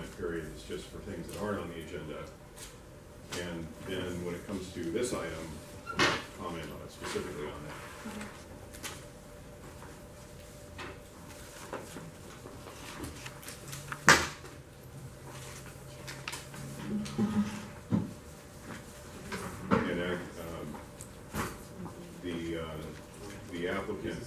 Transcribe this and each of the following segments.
comment period is just for things that aren't on the agenda. And then when it comes to this item, we'll comment on it specifically on that. And the applicant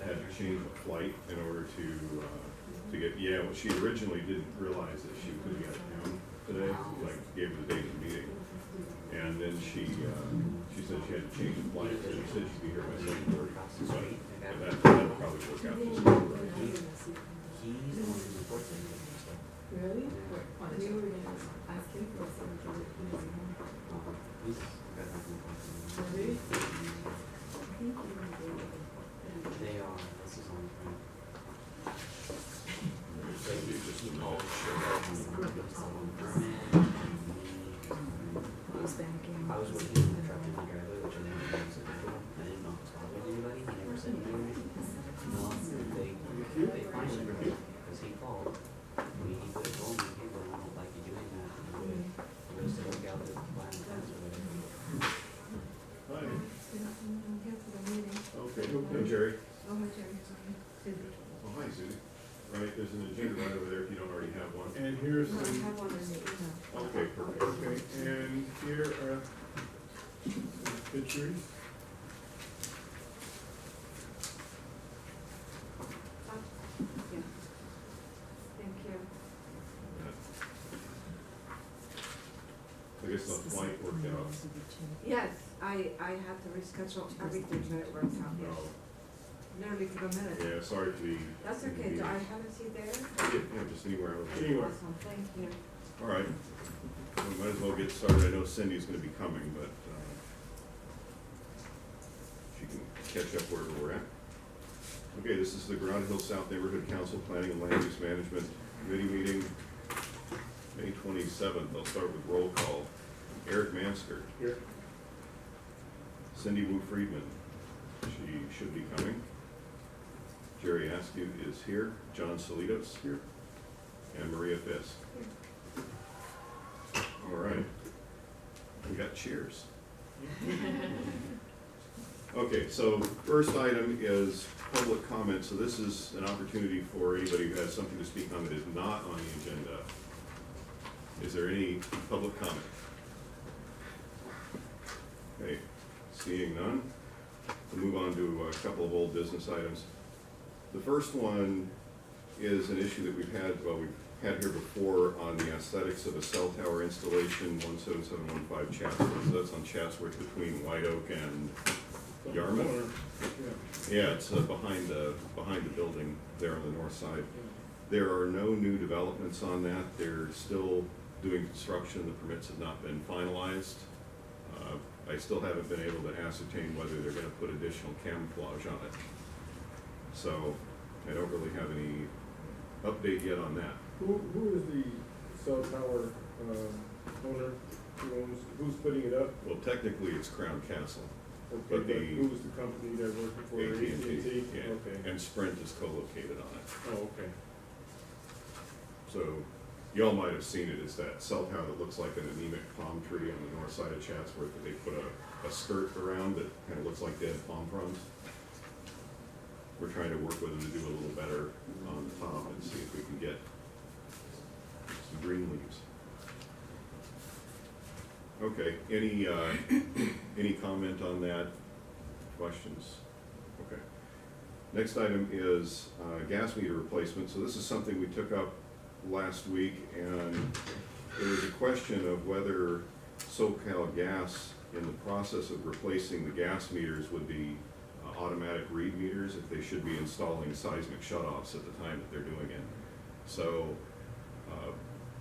had to change the flight in order to get, yeah, well, she originally didn't realize that she could be out of town today, like gave her the date of the meeting. And then she said she had to change the flight, so she said she'd be here by 7:30. But that'll probably work out just fine. He's the one who reports it. Really? We were asking for something that he doesn't know. He's got nothing to do. Really? They are, this is on print. That'll be just a minute. I was working in the truck in my driveway, which I never used before. I didn't know if it was bothering anybody. He never said anything. No, they finally agreed because he called. He could have told me, hey, well, I don't like you doing that. He goes to look out at the blind fence or whatever. Hi. I'm here for the meeting. Okay. Hey, Jerry. Oh, hi, Jerry. Oh, hi, Susie. Right, there's an agenda right over there if you don't already have one. And here's No, I the, have one in the email. Okay, perfect. okay, and here are some pictures. Yeah. Thank you. I guess the flight worked out. Yes, I had to reschedule everything, but it worked out, yes. Oh, Nearly to the minute. yeah, sorry for the. That's okay, do I have a seat there? Yeah, just anywhere over there. Anywhere. Awesome, thank you. All right. We might as well get started. I know Cindy's gonna be coming, but, she can catch up wherever we're at. Okay, this is the Granada Hill South Neighborhood Council Planning and Land Use Management Committee meeting, May 27th. I'll start with roll call. Eric Mansker, Here. Cindy Wu Friedman, she should be coming. Jerry Askew is here, John Solitos here, and Maria Fisk. All right, we got cheers. Okay, so first item is public comment. So this is an opportunity for anybody who has something to speak on that is not on the agenda. Is there any public comment? Okay, seeing none, we'll move on to a couple of old business items. The first one is an issue that we've had here before on the aesthetics of a cell tower installation, 17715 Chatsworth. So that's on Chatsworth between White Oak and Yarmouth. Corner. Yeah, it's behind the building there on the north side. There are no new developments on that. They're still doing construction. The permits have not been finalized. I still haven't been able to ascertain whether they're gonna put additional camouflage on it. So I don't really have any update yet on that. Who is the cell tower, owner, who's putting it up? Well, technically it's Crown Castle, Okay, But but the- who's the company they're working for? AT&T, yeah, Okay, and Sprint is co-located on it. oh, okay. So y'all might have seen it, it's that cell tower that looks like an anemic palm tree on the north side of Chatsworth that they put a skirt around that kind of looks like dead palm fronds. We're trying to work with them to do a little better on the top and see if we can get some green leaves. Okay, any comment on that? Questions? Okay. Next item is gas meter replacement. So this is something we took up last week, and there was a question of whether SoCal Gas, in the process of replacing the gas meters, would be automatic read meters, if they should be installing seismic shutoffs at the time that they're doing it. So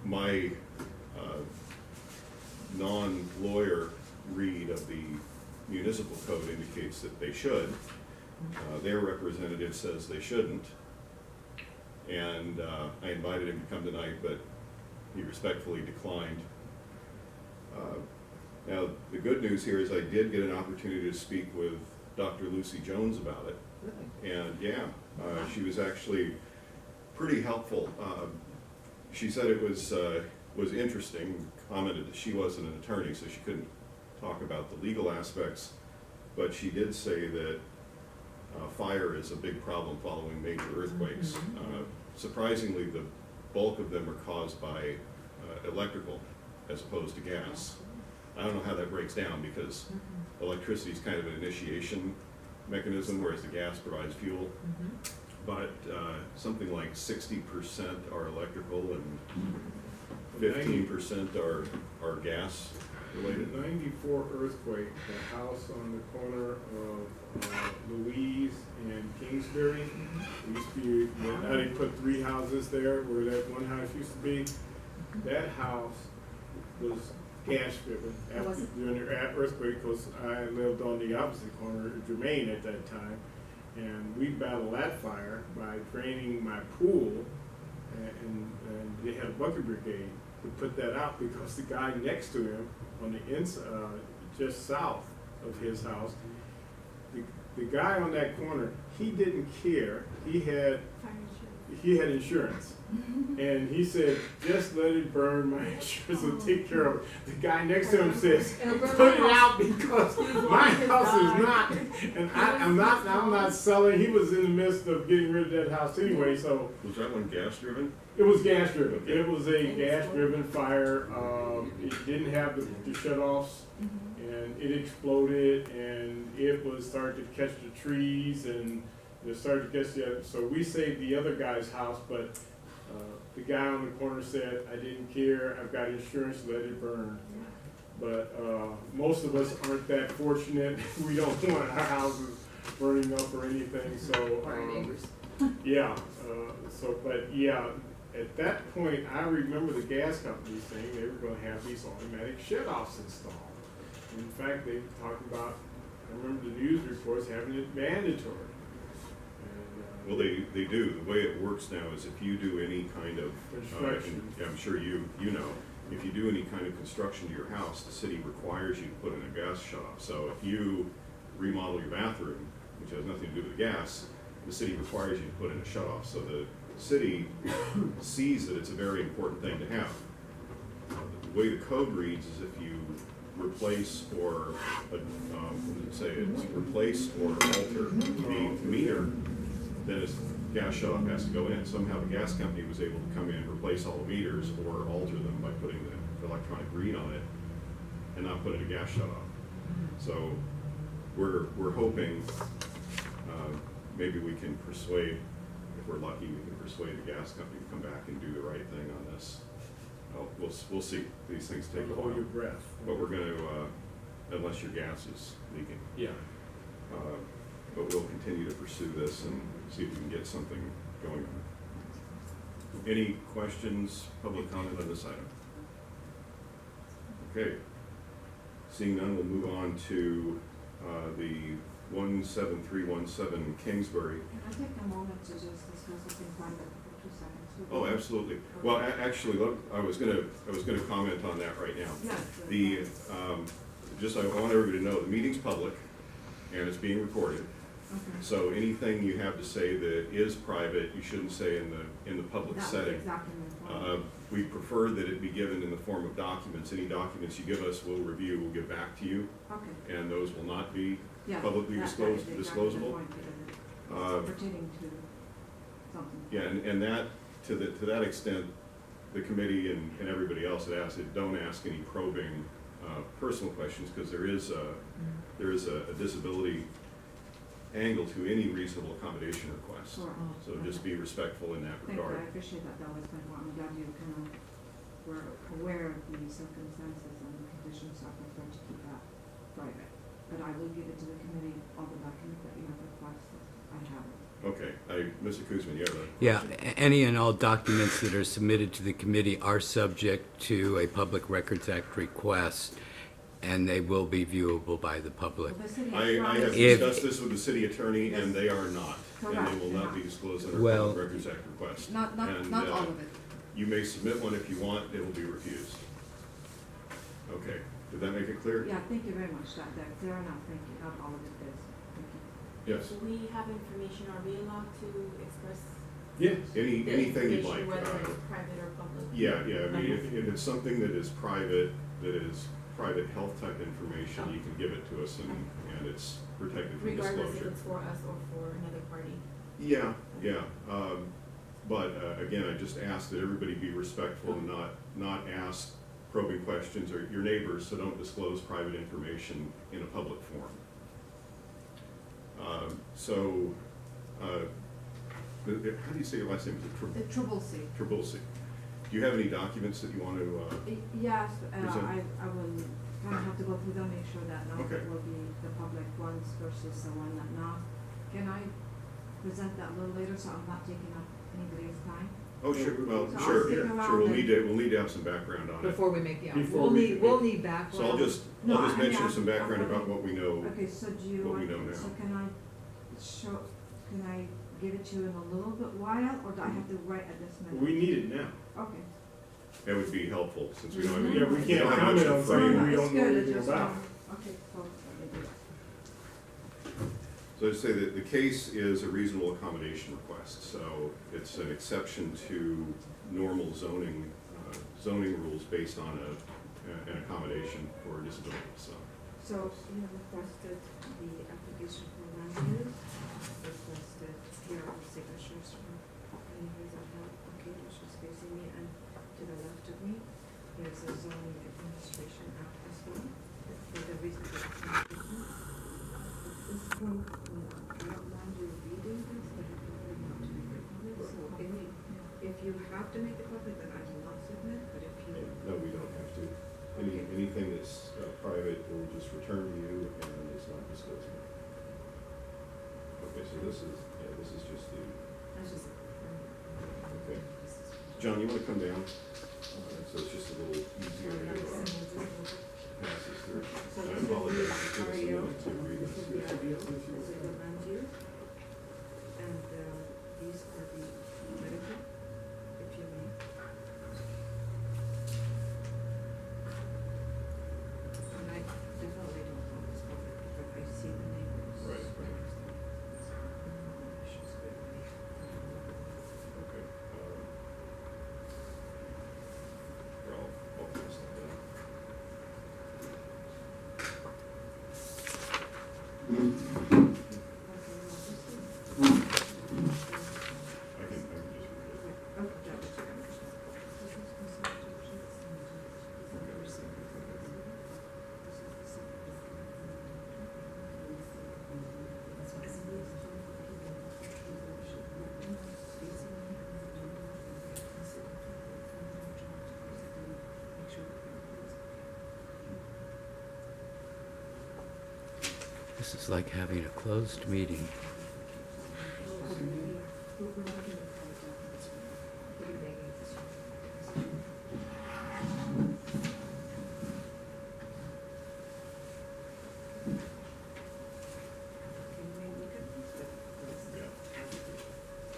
my non-lawyer read of the municipal code indicates that they should. Their representative says they shouldn't. And I invited him to come tonight, but he respectfully declined. Now, the good news here is I did get an opportunity to speak with Dr. Lucy Jones about it. Really? And yeah, she was actually pretty helpful. she said it was interesting, commented that she wasn't an attorney, so she couldn't talk about the legal aspects, but she did say that fire is a big problem following major earthquakes. Surprisingly, the bulk of them are caused by electrical as opposed to gas. I don't know how that breaks down because electricity is kind of an initiation mechanism, whereas the gas provides fuel. But something like 60% are electrical and 15% are gas related. The 94 earthquake, the house on the corner of Louise and Kingsbury, it used to be, now they put 3 houses there where that one house used to be. That house was gas driven during the earthquake, because I lived on the opposite corner of Jermaine at that time. And we battled that fire by draining my pool, and they had a bucket brigade to put that out, because the guy next to him on the inside, just south of his house, the guy on that corner, he didn't care. He had insurance. And he said, just let it burn, my insurance will take care of it. The guy next to him says, put it out, because my house is not, and I'm not selling. He was in the midst of getting rid of that house anyway, so. Was that one gas driven? It was gas driven. It was a gas driven fire. It didn't have the shut-offs, and it exploded, and it was starting to catch the trees, and it started to catch the other. So we saved the other guy's house, but the guy on the corner said, I didn't care, I've got insurance, let it burn. But most of us aren't that fortunate. We don't want our houses burning up or anything, so yeah. But yeah, at that point, I remember the gas company saying they were going to have these automatic shut-offs installed. In fact, they talked about, I remember the news reports having it mandatory. Well, they do. The way it works now is if you do any kind of construction, I'm sure you know, if you do any kind of construction to your house, the city requires you to put in a gas shutoff. So if you remodel your bathroom, which has nothing to do with gas, the city requires you to put in a shutoff. So the city sees that it's a very important thing to have. The way the code reads is if you replace or replace or alter the meter, then a gas shutoff has to go in. Somehow the gas company was able to come in, replace all the meters, or alter them by putting the electronic read on it, and not put in a gas shutoff. So we're hoping maybe we can persuade, if we're lucky, we can persuade the gas company to come back and do the right thing on this. We'll see. These things take a while. Hold your breath. But we're going to, unless your gas is leaking. Yeah. But we'll continue to pursue this and see if we can get something going on. Any questions, public comment on this item? Okay. Seeing none, we'll move on to the 17317 Kingsbury. Can I take a moment to just discuss something private for 2 seconds? Oh, absolutely. Well, actually, look, I was gonna comment on that right now. Yes. I want everybody to know, the meeting's public and it's being recorded. Okay. So anything you have to say that is private, you shouldn't say in the public setting. Exactly my point. We prefer that it be given in the form of documents. Any documents you give us, we'll review, we'll give back to you. Okay. And those will not be Yeah, publicly that is exactly the disclosable. point, because it's pertaining to something. Yeah, and that, to that extent, the committee and everybody else had asked it, don't ask any probing personal questions, because there is a disability angle to any reasonable accommodation request. Sure. So just be respectful in that Thank you, regard. I appreciate that. That was my point. I'm glad you kind of were aware of the circumstances and the conditions, so I prefer to keep that private. But I will give it to the committee, all the documents that you have requested. I have it. Okay, Mr. Kuzman, you have a Yeah, any and all documents that are submitted to the committee are subject to a Public Records Act request, and they will be viewable by the public. Well, the city I have If- discussed this with the city attorney, and they are not, and Correct, they will they're not be not. disclosed under Well- Public Records Act request. Not And, all of it. You may submit one if you want, it will be refused. Okay, did that make it clear? Yeah, thank you very much. That clear enough. Thank you. Not all of it is. Thank you. Yes. Do we have information, are we allowed to express Yes. Anything you'd like. Whether it's private or public. Yeah, I mean, if it's something that is private health type information, you can give it to us and it's protected from Regardless if disclosure. it's for us or for another party. Yeah, but again, I just ask that everybody be respectful and not ask probing questions or your neighbors, so don't disclose private information in a public forum. How do you say your last name? Is it The Trouble C. Trabulsi? Do you have any documents that you want to, Yes, Present. I will kind of have to go through them, make sure that now Okay. it will be the public ones versus the one that not. Can I present that a little later so I'm not taking up anybody's time? oh, sure, well, So I'll sure, stick sure, around we'll and- need to have some background on it. Before we make, yeah, Before we- we'll need background. So I'll just No, I mean, mention some I background wanna- about what we know. Okay, so do you What we want, know now. so can I give it to you in a little bit while, or do I have to write at this minute? We need it now. Okay. That would be helpful, since we don't have any. Yeah, we don't can't have comment much on to something frame. we It's don't know good, anything just, about. Okay, so, let me do that. So I'd say that the case is a reasonable accommodation request, so it's an exception to normal zoning rules based on an accommodation for a disability, so. So you have requested the application for land use, requested here are the signatures from anyways I have, okay, which is facing me and to the left of me. Here's the zoning administration act as well, for the reason that it's not different. At this point, I don't mind you reading this, but I prefer not to make it public, so if you have to make it public, then I will not submit, but if you. No, we don't have to. Okay. Anything that's private, we'll just return to you and it's not disclosed. Okay, so this is just the, That's just. okay. John, you wanna come down? So it's just a little easier to pass this through. So I this would apologize, be it took us a REO, minute to read this this. would be REO, this is the land use. And these are the medical, if you may. And I definitely don't want this public, but I see the neighbors. Right. She's good. Okay. Here, I'll pass that down. I can just read it. Okay, that was your understanding. This is like having a closed meeting. Can we look at this? Yeah.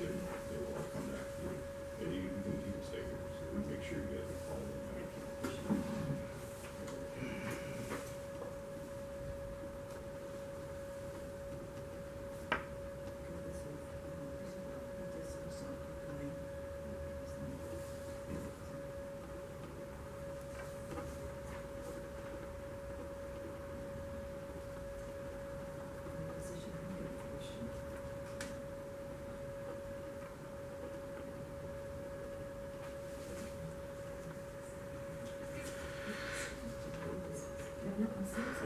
They will all come back to you. And you can stay here, so we make sure you get all of them.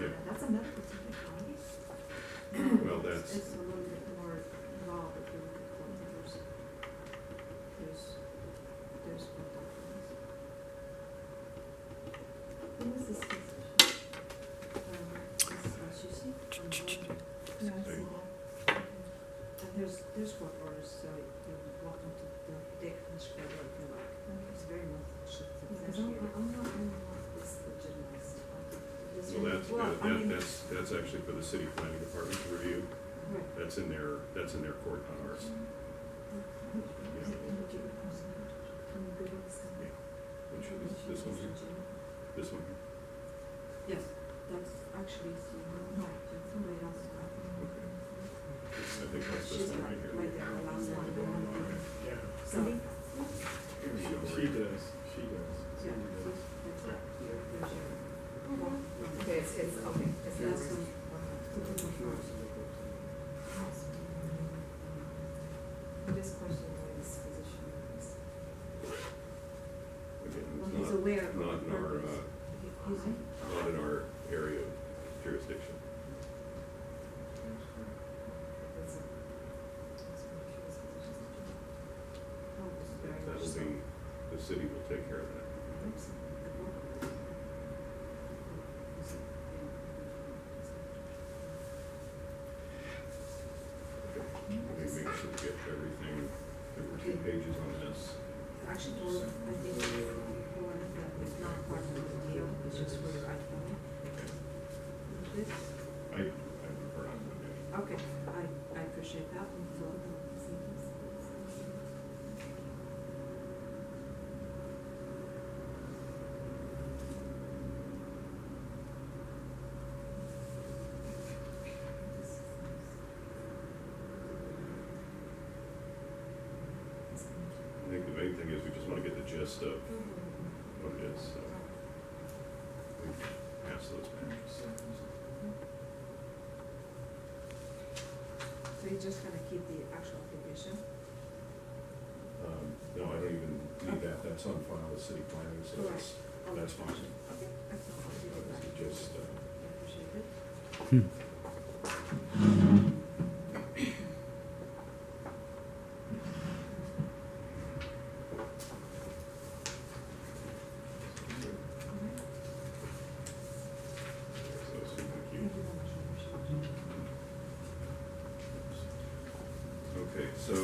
Yeah. That's a medical technicality. Well, that's, It's a little bit more involved if you look at what there's what documents. Who was this physician? This Susie? Yeah, I see that. And there's court orders, so you're welcome to take and spread it if you like. It's very much substantiated. I'm not this legitimized. that's actually for the city planning department to review. Right. That's in their court, not ours. Which is this one here? This one here? Yes, that's actually, no, somebody else got it. I think that's this She's one got right it here. right there, the last one. Yeah. Cindy? She does. Yeah. Cindy does. That's right. There's your. Okay, it's, okay, it's Yes. this one. I'm just questioning why this position is. Again, Well, it's he's not, aware of not the in our, purpose. He's in. not in our area of jurisdiction. That's a. That's one of his positions. Oh, this is very much That'll so. be, the city will take care of that. Oops. Let me make sure we get everything, there were 2 pages on this. Actually, I think it's one that is not part of the deal, it's just for your iPhone. This, I prefer not to do it. okay, I appreciate that one as well. I think the main thing is we just want to get the gist of what it is, so we pass those back. So you're just gonna keep the actual application? No, I don't even need that, that's on file with city planning, so that's fine. Okay, excellent, I'll do that. This is just, I appreciate it. so thank you. Thank you very much. I appreciate it. Okay, so,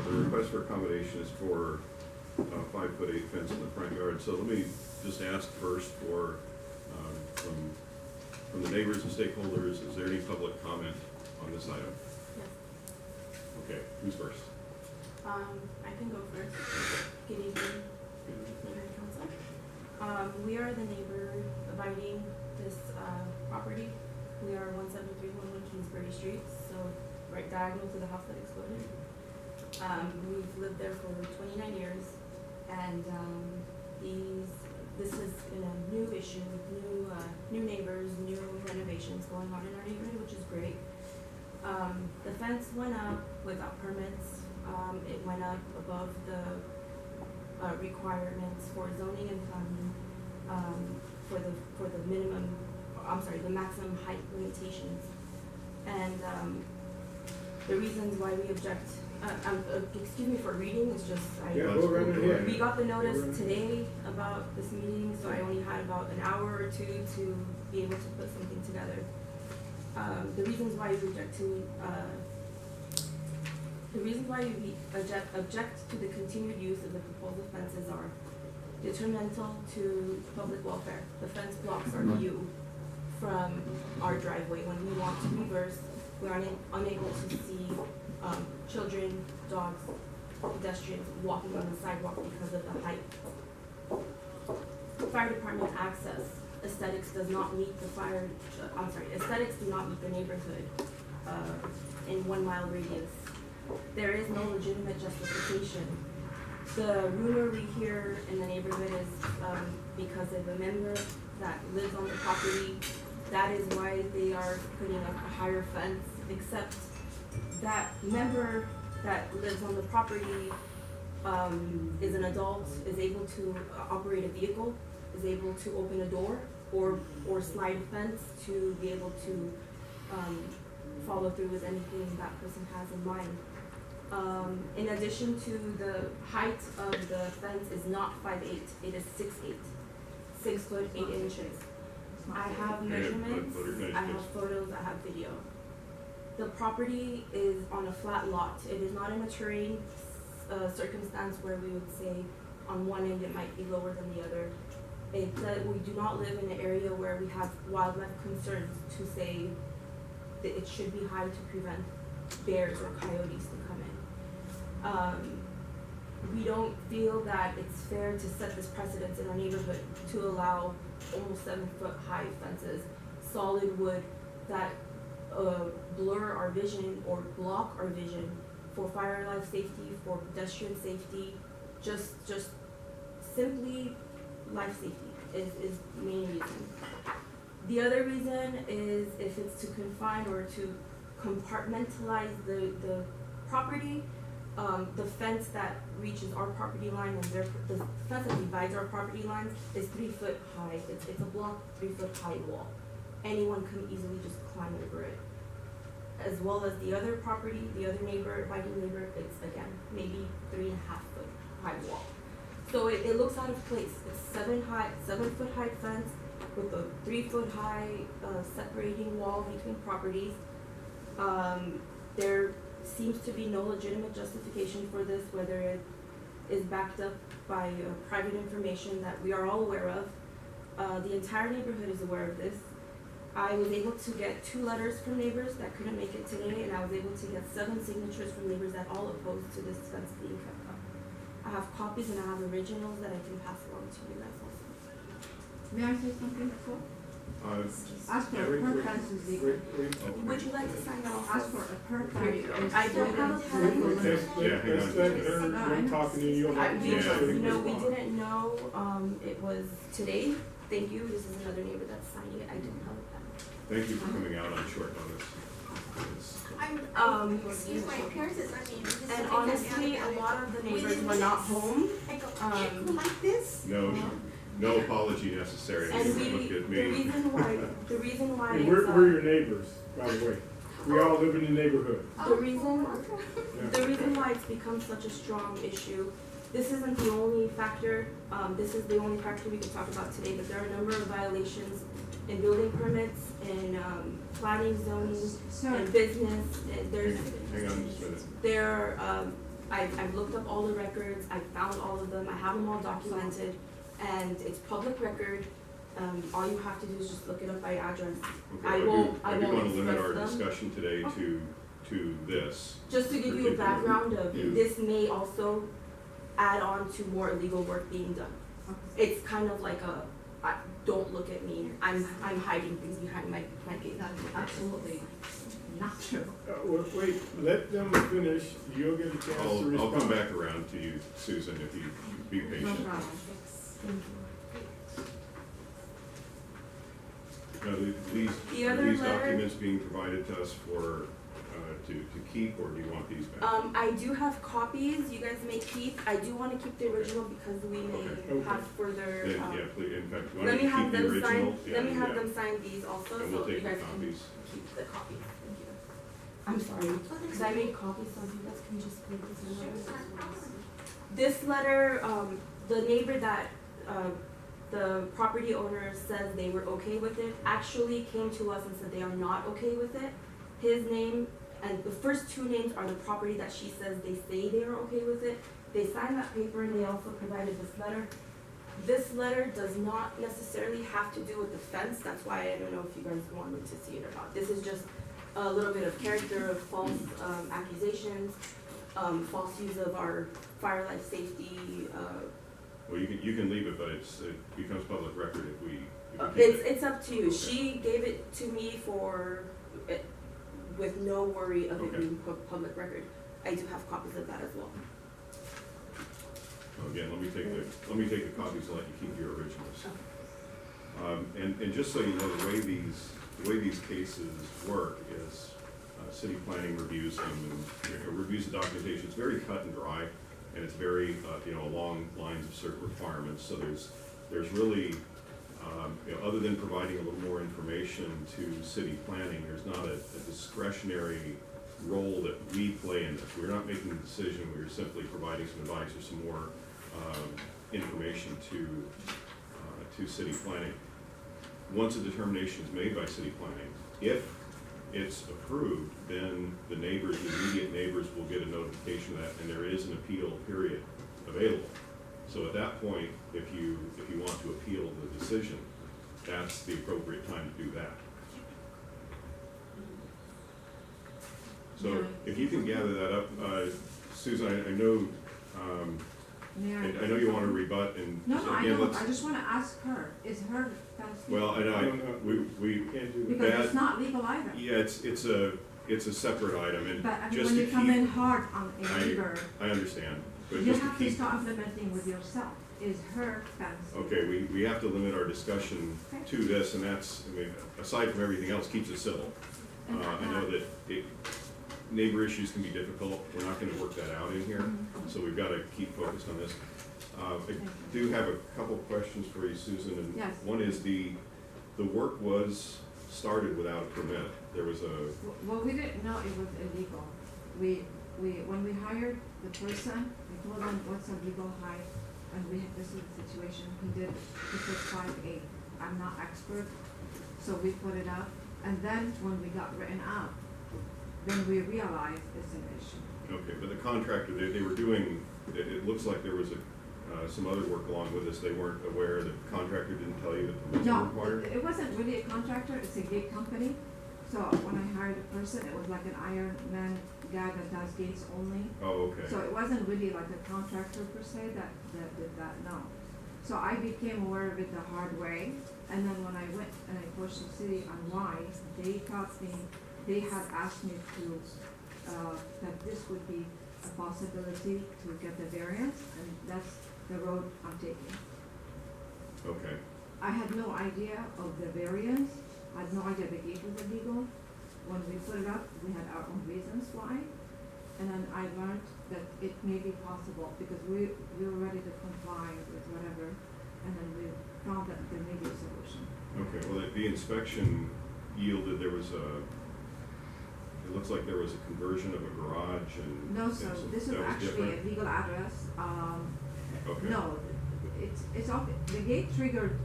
the request for accommodation is for a 5'8" fence in the front yard, so let me just ask first for, from the neighbors and stakeholders, is there any public comment on this item? Yes. Okay, who's first? I can go first. Good evening, Mayor and Council. We are the neighbor abiding this, property. We are 17311 Kingsbury Street, so right diagonal to the house that exploded. We've lived there for 29 years, and, this has been a new issue, new neighbors, new renovations going on in our neighborhood, which is great. The fence went up without permits. It went up above the requirements for zoning and planning, for the minimum, the maximum height limitations. And the reasons why we object, excuse me for reading, it's just, Yeah, go right ahead. we got the notice today about this meeting, so I only had about an hour or two to be able to put something together. The reasons why we object to the continued use of the proposed fences are detrimental to public welfare. The fence blocks our view from our driveway. When we want to reverse, we are unable to see children, dogs, pedestrians walking on the sidewalk because of the height. Fire department access. Aesthetics do not meet the neighborhood in 1 mile radius. There is no legitimate justification. The rumor we hear in the neighborhood is because of a member that lives on the property. That is why they are putting up a higher fence, except that member that lives on the property is an adult, is able to operate a vehicle, is able to open a door or slide a fence to be able to follow through with anything that person has in mind. In addition to the height of the fence is not 5'8", it is 6'8", 6 foot 8 inches. I have measurements, I have photos, I have video. The property is on a flat lot. It is not in a terrain circumstance where we would say on one end it might be lower than the other. We do not live in an area where we have wildlife concerns to say that it should be high to prevent bears or coyotes to come in. We don't feel that it's fair to set this precedence in our neighborhood to allow almost 7 foot high fences, solid wood that blur our vision or block our vision for fire life safety, for pedestrian safety, just simply life safety is the main reason. The other reason is if it's to confine or to compartmentalize the property, the fence that reaches our property line and the fence that divides our property lines is 3 foot high. It's a block 3 foot high wall. Anyone can easily just climb over it. As well as the other property, the other neighbor, abiding neighbor, it's again maybe 3.5 foot high wall. So it looks out of place. It's 7 foot high fence with a 3 foot high separating wall between properties. There seems to be no legitimate justification for this, whether it is backed up by private information that we are all aware of. The entire neighborhood is aware of this. I was able to get 2 letters from neighbors that couldn't make it today, and I was able to get 7 signatures from neighbors that all opposed to this fence being kept up. I have copies and I have originals that I can pass along to you guys also. May I say something before? Ask for a per fence is legal. Would you like to sign that also? Ask for a per fence. I don't have a pen. I'm talking to you. No, we didn't know, it was today. Thank you, this is another neighbor that's signing it, I didn't have a pen. Thank you for coming out on short notice. It's- Excuse my appearances, I mean. And honestly, a lot of the neighbors were not home, I go, like this? No apology necessary. and Look at the me. reason why And it's, we're your neighbors, by the way. We all live in the neighborhood. the reason why it's become such a strong issue, this isn't the only factor, this is the only factor we can talk about today, but there are a number of violations in building permits, in, planning, zoning, Sir, and business, and there's, Hang on just a minute. there, I've looked up all the records, I've found all of them, I have them all documented, and it's public record. All you have to do is just look it up by address. Okay, I do won't you want to limit our express them. discussion today to this? Just to give you a background of, Yeah. this may also add on to more illegal work being done. It's kind of like don't look at me, I'm hiding things behind my gate. that is absolutely not true. Wait, let them finish. You'll get a chance to respond. I'll come back around to you, Susan, if you be No patient. problem. Thank you. Now, The are other these letter- documents being provided to us for, to keep, or do you want these back? I do have copies you guys may keep. I do want to keep the original because we may Okay. have further, Then, yeah, please, in fact, why let don't me you have keep the them original? sign, let me have Yeah. them sign these also, And we'll so you take the guys can copies. keep the copies. Thank you. I'm sorry, because I made copies, so you guys can just put this in there. This letter, the neighbor that, the property owner says they were okay with it, actually came to us and said they are not okay with it. His name, and the first 2 names are the property that she says they say they are okay with it. They signed that paper and they also provided this letter. This letter does not necessarily have to do with the fence, that's why I don't know if you guys wanted to see it or not. This is just a little bit of character of false accusations, false use of our fire life safety, Well, you can leave it, but it becomes public record if we keep it. it's up to you. Okay. She gave it to me with no worry of it Okay. being public record. I do have copies of that as well. Again, let me take the copies and let you keep your originals. And just so you know, the way these cases work is, city planning reviews them and reviews the documentation. It's very cut and dry, and it's very, along lines of certain requirements. So there's really, other than providing a little more information to city planning, there's not a discretionary role that we play in this. We're not making the decision, we're simply providing some advice or some more information to city planning. Once a determination is made by city planning, if it's approved, then the neighbors, the immediate neighbors will get a notification of that, and there is an appeal period available. So at that point, if you want to appeal the decision, that's the appropriate time to do that. So if you can gather that up, Susan, I know, I know you want to rebut and. No, I again, don't, let's- I just wanna ask her, is her fence legal? Well, I know, No, no. we, Can't do that. Because that- it's not legal either. yeah, it's it's a separate item, and But I mean, just when to you come in keep, hard on a neighbor, I understand, but you just to have to keep, start implementing with yourself. Is her fence? okay, we have to limit our discussion to this, and that's, I mean, aside from everything else, keeps it civil. I know that neighbor issues can be difficult, we're not gonna work that out in here, so we've gotta keep focused on this. I do have a couple questions for you, Susan, and Yes. one is the work was started without a permit. There was a, Well, we didn't know it was illegal. When we hired the person, we told him what's a legal height, and this is the situation, he said 5'8". I'm not expert, so we put it up, and then when we got written out, then we realized it's an issue. okay, but the contractor, they were doing, it looks like there was some other work along with this. They weren't aware, the contractor didn't tell you that permits were No, required? it wasn't really a contractor, it's a gate company. So when I hired a person, it was like an Iron Man guy that does gates only. Oh, okay. So it wasn't really like a contractor per se that did that, no. So I became aware of it the hard way, and then when I went and I approached the city on why, they had asked me to, that this would be a possibility to get the variance, and that's the road I'm taking. Okay, I had no idea of the variance, I had no idea the gate was illegal. When we put it up, we had our own reasons why, and then I learned that it may be possible, because we were ready to comply with whatever, and then we found that there may be a solution. okay, well, the inspection yielded, there was it looks like there was a conversion of a garage and. No, and so some- this is that was actually different? a legal address, Okay. no, it's all, the gate triggered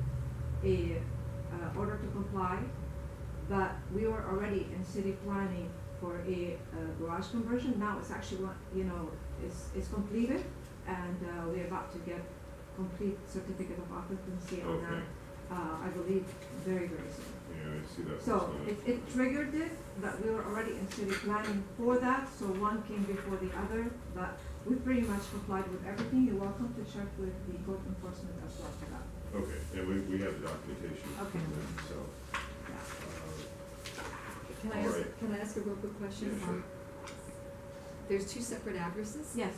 a, order to comply, but we were already in city planning for a garage conversion. Now it's actually, it's completed, and, we're about to get complete certificate of occupancy on Okay. that, I believe, very, very soon. Yeah, I see that. So it triggered it, but we were already in city planning for that, so one came before the other, but we pretty much complied with everything. You're welcome to check with the code enforcement as well for that. Okay, and we have the documentation. Okay. on that, So, Yeah. Can I All ask, right. can I ask a real quick question? Yeah, sure. There's two separate addresses? Yes,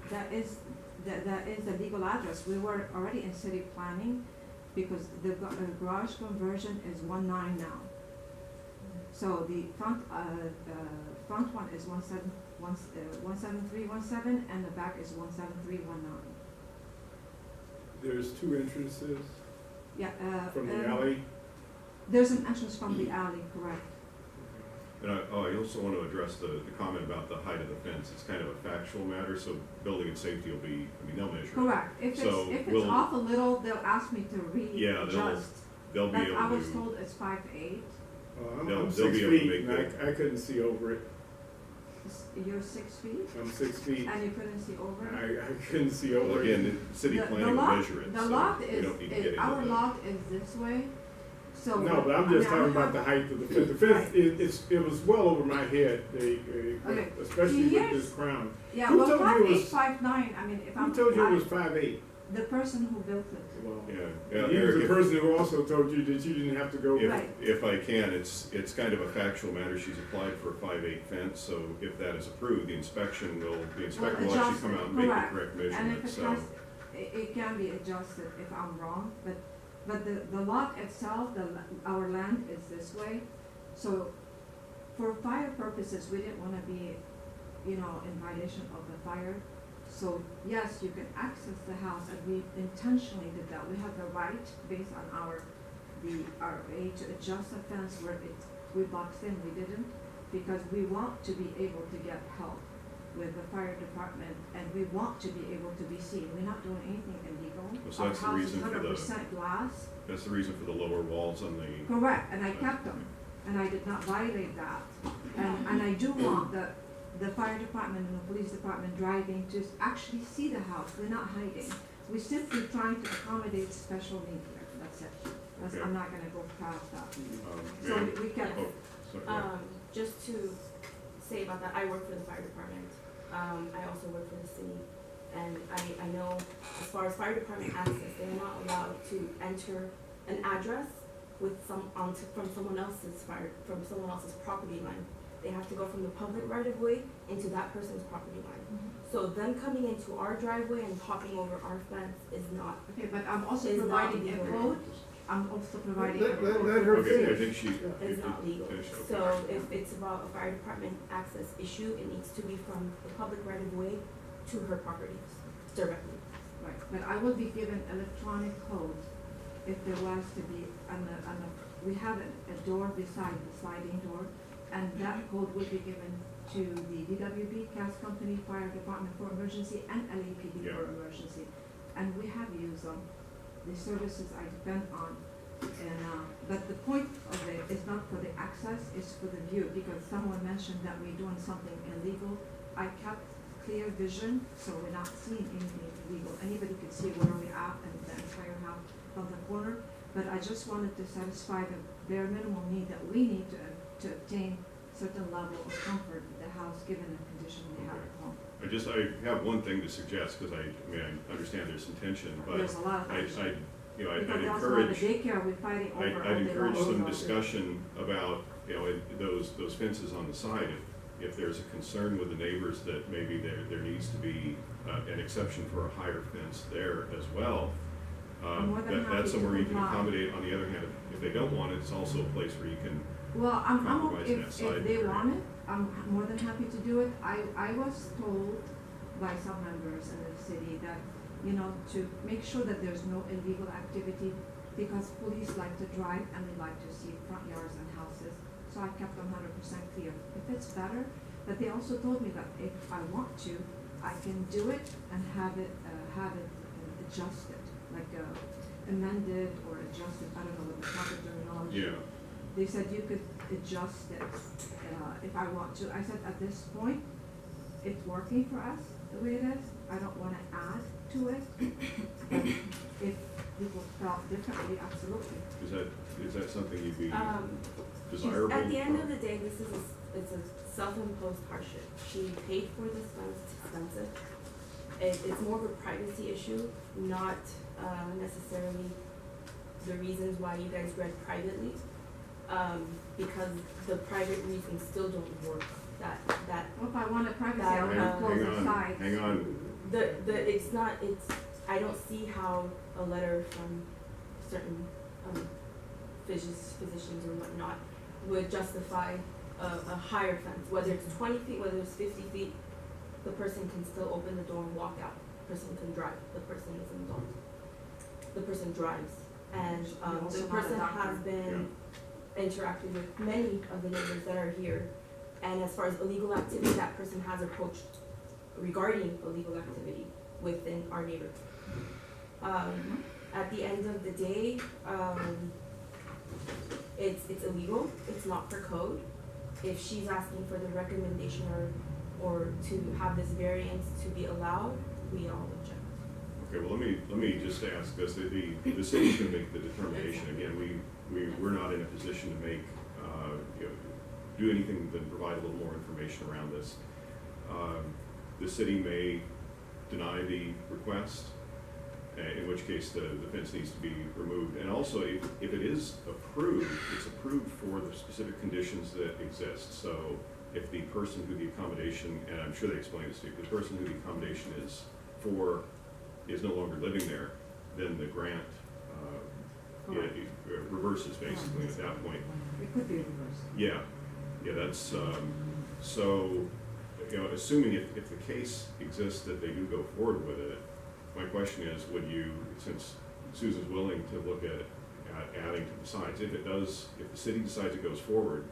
that is the legal address. We were already in city planning because the garage conversion is 19 now. So the front one is 17317, and the back is 17319. There's two entrances Yeah, from the alley. there's an entrance from the alley, correct. and I also want to address the comment about the height of the fence. It's kind of a factual matter, so building and safety will be, I mean, they'll measure. Correct. If So it's we'll- off a little, they'll ask me to Yeah, readjust. They'll be Like able I was to, told it's 5'8". They'll I'm be 6 able to feet, make and that. I couldn't see over it. You're 6 feet, I'm 6 feet. and you couldn't see over it? I couldn't see well, over it. again, the city planning will lot- measure it, The so lot we is, don't need to get into our that. lot is this way, so. No, but I'm I mean, just I talking don't about the have- height of the fence. The fence, it was well over my head, Okay. especially with Here's- this crown. Yeah, Who well, told you it 5'8", was- 5'9", I mean, if I'm. Who told you it I- was 5'8"? The person who built it. Well, Yeah, he was Eric, the person who also told you that you didn't have to go. Right. if I can, it's kind of a factual matter. She's applied for a 5'8" fence, so if that is approved, the inspector will actually adjust come it, out and make the correct. correct And if measurement, it so. has, it can be adjusted if I'm wrong, but the lot itself, our land is this way. So for fire purposes, we didn't wanna be, in violation of the fire. So yes, you can access the house, and we intentionally did that. We have the right, based on our age, to adjust the fence where we boxed in, we didn't, because we want to be able to get help with the fire department, and we want to be able to be seen. We're not doing anything illegal. So that's the reason for Our the- house is 100% glass. That's the reason for the lower walls on the. Correct, and I kept them, and I did not violate that. And I do want the fire department and the police department driving to actually see the house. We're not hiding. We're simply trying to accommodate special needs here, that's it. Okay. I'm not gonna go past that. So Ma'am? we kept, Oh, sorry. Just to say about that, I work for the fire department. I also work for the city. And I know as far as fire department access, they're not allowed to enter an address with from someone else's property line. they have to go from the public right of way into that person's property line. So them coming into our driveway and hopping over our fence is not, Okay, but I'm also Is not providing a legal. code, I'm also providing a Let code. her Okay, I finish. think she. is not legal. Finish, okay. So if it's about a fire department access issue, it needs to be from the public right of way to her property directly. Right, but I will be given electronic code if there was to be, we have a door beside the sliding door, and that code will be given to the DWB, gas company, fire department for emergency, and LAPD Yeah. for emergency. And we have used them, the services I depend on. And, but the point of it is not for the access, it's for the view, because someone mentioned that we're doing something illegal. I kept clear vision, so we're not seeing anything illegal. Anybody could see where we're at and the entire house from the corner. But I just wanted to satisfy the bare minimum need that we need to obtain certain level of comfort with the house, given the condition we have at home. I have one thing to suggest, because I mean, I understand there's some tension, but There's a lot of I'd tension. I'd Because encourage. also on the daycare, we're fighting over all I'd day encourage long. some discussion about, those fences on the side. If there's a concern with the neighbors that maybe there needs to be an exception for a higher fence there as well, I'm more than happy that's to somewhere you can comply. accommodate. On the other hand, if they don't want it, it's also a place where you can, Well, compromise in that if side they area. want it, I'm more than happy to do it. I was told by some members in the city that, to make sure that there's no illegal activity, because police like to drive and they like to see front yards and houses. So I kept them 100% clear. If it's better, but they also told me that if I want to, I can do it and have it adjusted, like amended or adjusted. I don't know what the proper terminology. yeah. They said you could adjust it if I want to. I said at this point, it's working for us the way it is. I don't want to add to it. But if people felt differently, absolutely. Is that something you'd be She's- desirable? At the end of the day, it's a self-imposed hardship. She paid for this fence, it's expensive. It's more of a privacy issue, not necessarily the reasons why you guys read privately. Because the private reasons still don't work. That Well, if I wanted privacy, That, I would have closed the sides. Hang on. it's I don't see how a letter from certain physicians or whatnot would justify a higher fence, whether it's 20 feet, whether it's 50 feet. The person can still open the door and walk out. The person can drive. The person is an adult. The person drives, and You're also the not a person doctor. has been interacted with many of the neighbors that are here. And as far as illegal activity, that person has approached regarding illegal activity within our neighborhood. At the end of the day, it's illegal. It's not for code. If she's asking for the recommendation or to have this variance to be allowed, we all object. Okay, well, let me just ask this, the city's gonna make the determination. Again, we're not in a position to make, do anything than provide a little more information around this. The city may deny the request, in which case the fence needs to be removed. And also, if it is approved, it's approved for the specific conditions that exist. So if the person who the accommodation, and I'm sure they explained this to you, the person who the accommodation is for is no longer living there, then the grant it reverses basically at that point. It could be reversed. Yeah, that's, so, assuming if the case exists that they do go forward with it, my question is, would you, since Susan's willing to look at adding to the sides, if the city decides it goes forward,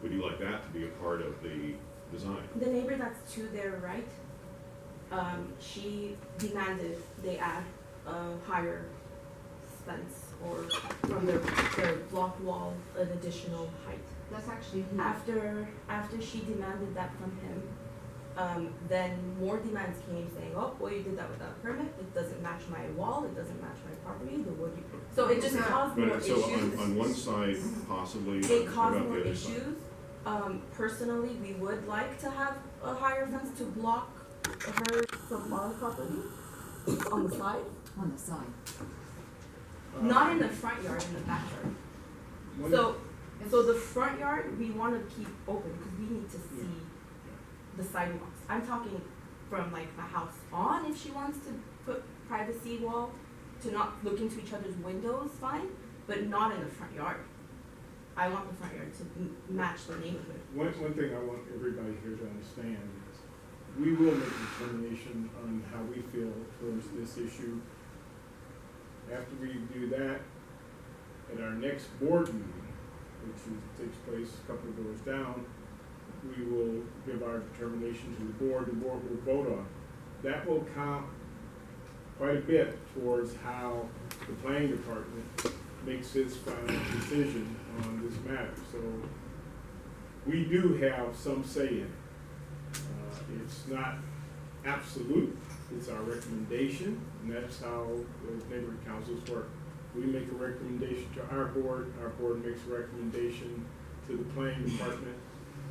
would you like that to be a part of the design? The neighbor that's to their right, she demanded they add a higher fence or from their block wall an additional height. That's actually he. After she demanded that from him, then more demands came saying, oh, well, you did that without a permit, it doesn't match my wall, it doesn't match my property, the wood you. So it just caused more But, so issues. on one side, possibly, It what caused about more the other side? issues. Personally, we would like to have a higher fence to block her from our property on the side. On the side. Not in the front yard, in the backyard. One- So, So the front yard, we wanna keep open, because we need to see the sidewalks. I'm talking from like the house on, if she wants to put privacy wall, to not look into each other's windows, fine, but not in the front yard. I want the front yard to match the neighborhood. One thing I want everybody here to understand is, we will make a determination on how we feel towards this issue. After we do that, at our next board meeting, takes place a couple of doors down, we will give our determination to the board will vote on. That will count quite a bit towards how the planning department makes its final decision on this matter. So we do have some say in it. It's not absolute, it's our recommendation, and that's how the neighborhood councils work. We make a recommendation to our board makes a recommendation to the planning department,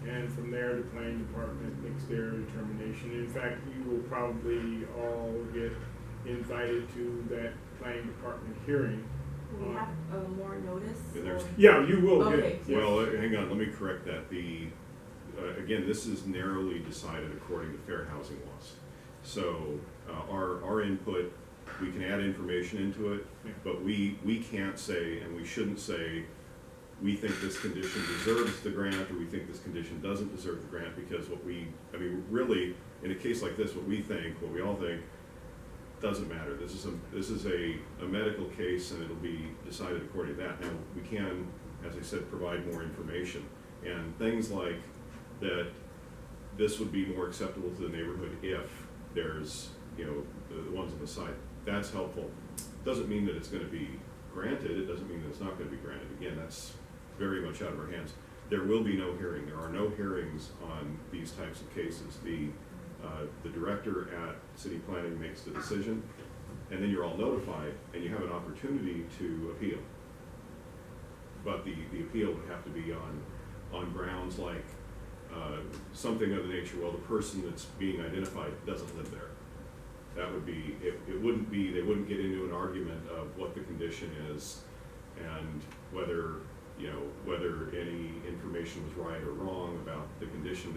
and from there, the planning department makes their determination. In fact, you will probably all get invited to that planning department hearing. Will we have more notice? Yeah, there's- or- Yeah, you will Okay. get it. yes. Well, hang on, let me correct that. Again, this is narrowly decided according to fair housing laws. So, our input, we can add information into it, Yeah. but we can't say, and we shouldn't say, we think this condition deserves the grant, or we think this condition doesn't deserve the grant, because really, in a case like this, what we all think, doesn't matter. This is a medical case, and it'll be decided according to that. Now, we can, as I said, provide more information, and things like that this would be more acceptable to the neighborhood if there's, the ones on the side. That's helpful. Doesn't mean that it's gonna be granted, it doesn't mean that it's not gonna be granted. Again, that's very much out of our hands. There will be no hearing. There are no hearings on these types of cases. The director at city planning makes the decision, and then you're all notified, and you have an opportunity to appeal. But the appeal would have to be on grounds like something of the nature, well, the person that's being identified doesn't live there. That would be, it wouldn't be, they wouldn't get into an argument of what the condition is and whether any information was right or wrong about the condition.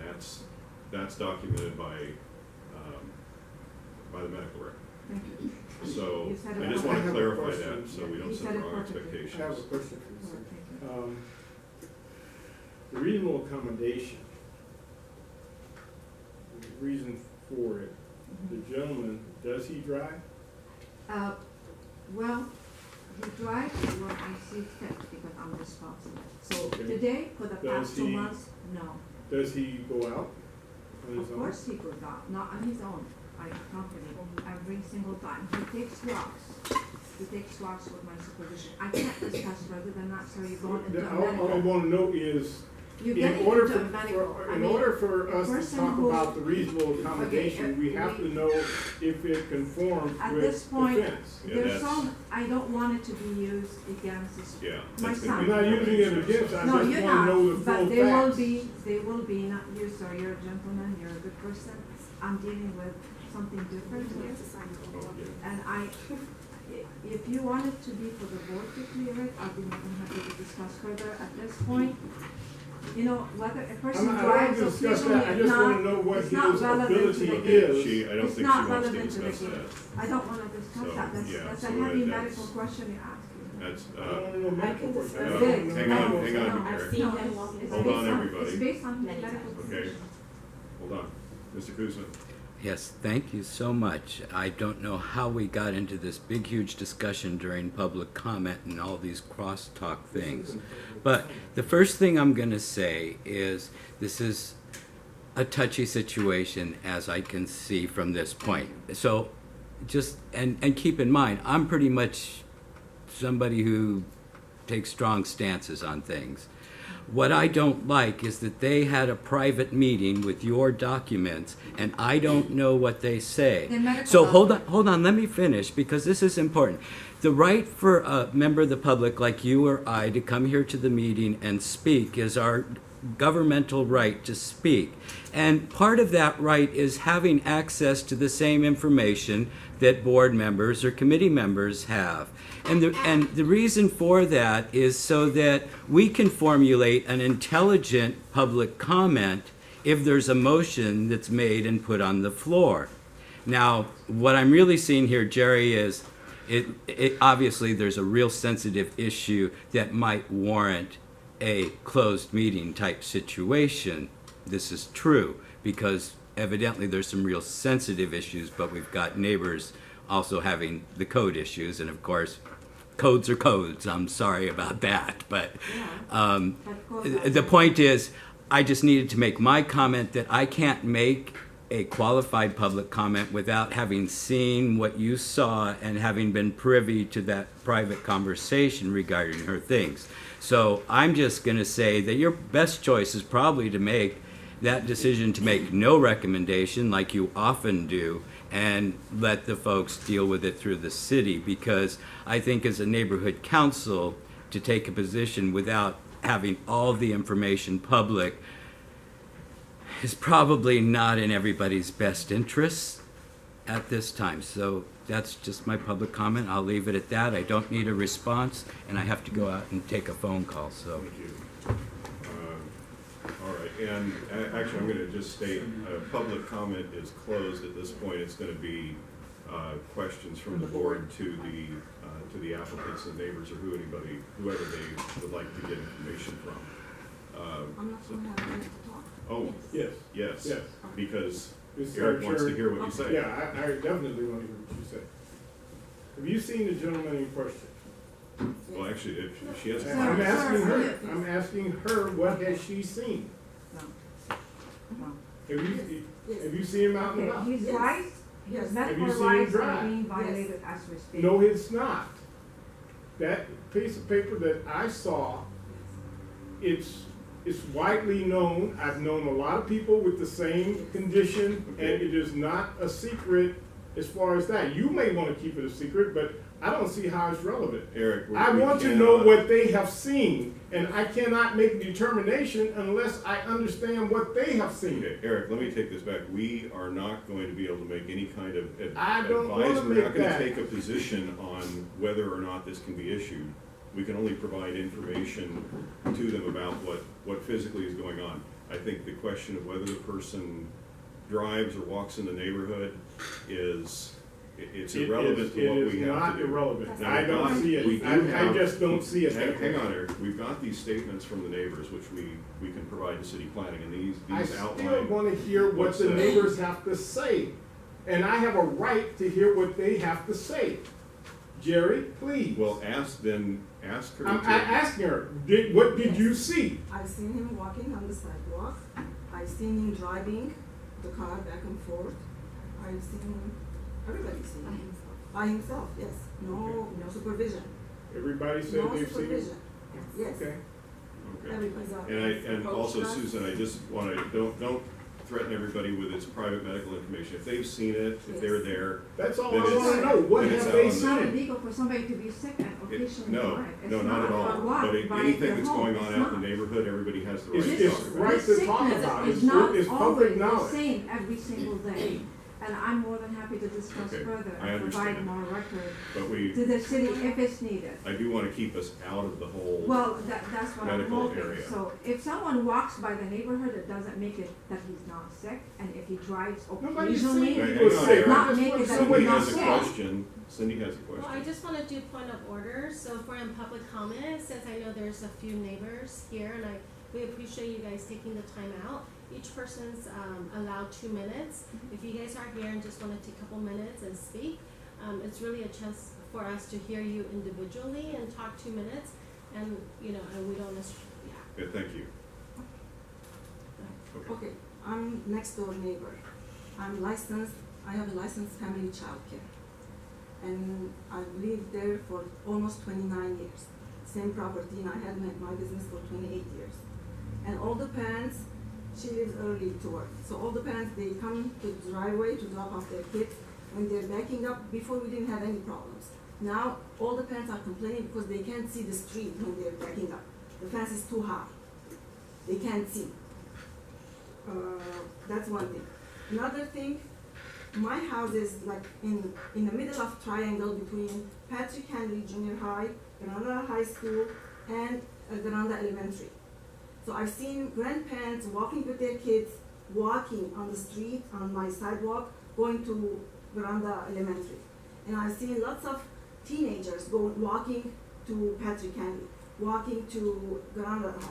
That's documented by the medical record. Thank you. So You said it I just well. want I to have a clarify question. that, so we You don't said set it wrong perfectly. expectations. I have a question for you, Well, sir. thank you. The reasonable accommodation, the reason for it, the gentleman, does he drive? Well, he drives when I see fit because I'm responsible. So Okay. today, for the past Does 2 he- months, no. Does he go out on his Of own? course he goes out, not on his own. I accompany him every single time. He takes walks. He takes walks with my supervision. I can't discuss further than that, so you're going into a All I medical. wanna know is, You're in getting order into a medical. I in mean, order for a us to person talk who- about the reasonable accommodation, we have to know if it conforms At with this the point, fence. Yeah, there's that's- some, I don't want it to be used against this. Yeah. My that's son. gonna I'm be- not using it against, I No, just you're wanna know the not, full but facts. they will be, not you, sir, you're a gentleman, you're a good person. I'm dealing with something different here. And if you want it to be for the board to clear it, I'll be more than happy to discuss further. At this point, whether a person I don't drives or discuss frequently that, I or just wanna not, know what it's not his relevant to ability the game. is. I don't It's think not she wants to relevant to the discuss game. that. I don't wanna discuss So, that, that's yeah, a so heavy that's- medical question you're asking. That's, I wanna know medical can questions. discuss I don't it. know Hang on, medical hang on. questions. I've seen No, him walking. it's Hold based on, on- everybody. It's based on Many medical times. Okay. decision. Hold on. Mr. Kuzma. Yes, thank you so much. I don't know how we got into this big, huge discussion during public comment and all these crosstalk things. But the first thing I'm going to say is this is a touchy situation, as I can see from this point. So just, and keep in mind, I'm pretty much somebody who takes strong stances on things. What I don't like is that they had a private meeting with your documents, and I don't know what they say. They're medical So hold on, let me finish, because this is important. The right for a member of the public like you or I to come here to the meeting and speak is our governmental right to speak. And part of that right is having access to the same information that board members or committee members have. And the reason for that is so that we can formulate an intelligent public comment if there's a motion that's made and put on the floor. Now, what I'm really seeing here, Jerry, is obviously there's a real sensitive issue that might warrant a closed meeting type situation. This is true because evidently there's some real sensitive issues, but we've got neighbors also having the code issues, and of course, codes are codes. I'm sorry about that, but the point is, I just needed to make my comment that I can't make a qualified public comment without having seen what you saw and having been privy to that private conversation regarding her things. So I'm just going to say that your best choice is probably to make that decision to make no recommendation like you often do and let the folks deal with it through the city, because I think as a neighborhood council to take a position without having all the information public is probably not in everybody's best interests at this time. So that's just my public comment. I'll leave it at that. I don't need a response, and I have to go out and take a phone call, so. Thank you. All right, and actually, I'm going to just state, public comment is closed at this point. It's going to be questions from the board to the applicants and neighbors or whoever they would like to get information from. I'm not gonna have a minute to talk. Oh, Yes. yes, because This is Eric our wants to turn. hear what you say. Yeah, I definitely want to hear what you say. Have you seen the gentleman in question? Well, actually, if she has. Sir, I'm asking sir, her, yes. I'm asking her, what has she seen? No. Have you seen him out and Okay, about? his Yes. rights, his Yes. medical Have you seen him rights are drive? being violated as we speak. No, it's not. That piece of paper that I saw, it's widely known. I've known a lot of people with the same condition, and it is not a secret as far as that. You may want to keep it a secret, but I don't see how it's relevant. Eric, I want to know what they have seen, and I cannot make a determination unless I understand what they have seen. Okay, Eric, let me take this back. We are not going to be able to make any kind of I don't wanna advice. We're make not going to that. take a position on whether or not this can be issued. We can only provide information to them about what physically is going on. I think the question of whether the person drives or walks in the neighborhood it's irrelevant to what we have to do. It is not irrelevant. Now, I don't see we it. do I have- just don't see it. Hang on, Eric. We've got these statements from the neighbors, which we can provide to city planning, and these I still outline. want to hear what what's the the- neighbors have to say. And I have a right to hear what they have to say. Jerry, please. Well, ask her I'm to. asking her, what did you see? I've seen him walking on the sidewalk. I've seen him driving the car back and forth. I've seen everybody seen him. By himself, yes. No supervision. Everybody said No they've seen it. supervision. Yes. Okay. Okay. Everybody's And also, Susan, I just want to, don't threaten everybody with its private medical information. If they've seen it, if they're there. That's all then I it's- want to know. What then it's have out they on It's not seen? illegal for somebody to be sick and occasionally No, drive. It's no, not at all. or walk But by anything their that's home. going on It's out in not. the neighborhood, everybody has the right It's- to it's talk about. right This to talk sickness about. is It's not it's public always the knowledge. same every single day. And I'm more than happy to discuss Okay, further I and provide understand. more record But we, to the city if it's needed. I do want to keep us out of the whole. Well, that's what I'm medical hoping. area. So if someone walks by the neighborhood, it doesn't make it that he's not sick. And if he drives Nobody's occasionally, saying Hang he was on, sick. Eric. Not I just make want it that Cindy somebody we're not has a sick. question. Cindy has a Well, I question. just want to do point of order. So if we're in public comment, since I know there's a few neighbors here, and we appreciate you guys taking the time out. Each person's allowed 2 minutes. If you guys are here and just want to take a couple minutes and speak, it's really a chance for us to hear you individually and talk 2 minutes. And and we don't necessarily, yeah. Yeah, thank you. Okay. Okay, I'm next door neighbor. I'm licensed, I have a licensed family childcare. And I've lived there for almost 29 years. Same property, and I had my business for 28 years. And all the parents, she leaves early to work. So all the parents, they come to the driveway to drop off their kids. When they're backing up, before we didn't have any problems. Now, all the parents are complaining because they can't see the street when they're backing up. The fence is too high. They can't see. That's one thing. Another thing, my house is like in the middle of triangle between Patrick Henry Junior High, Granada High School, and Granada Elementary. So I've seen grandparents walking with their kids, walking on the street, on my sidewalk, going to Granada Elementary. And I've seen lots of teenagers walking to Patrick Henry, walking to Granada High.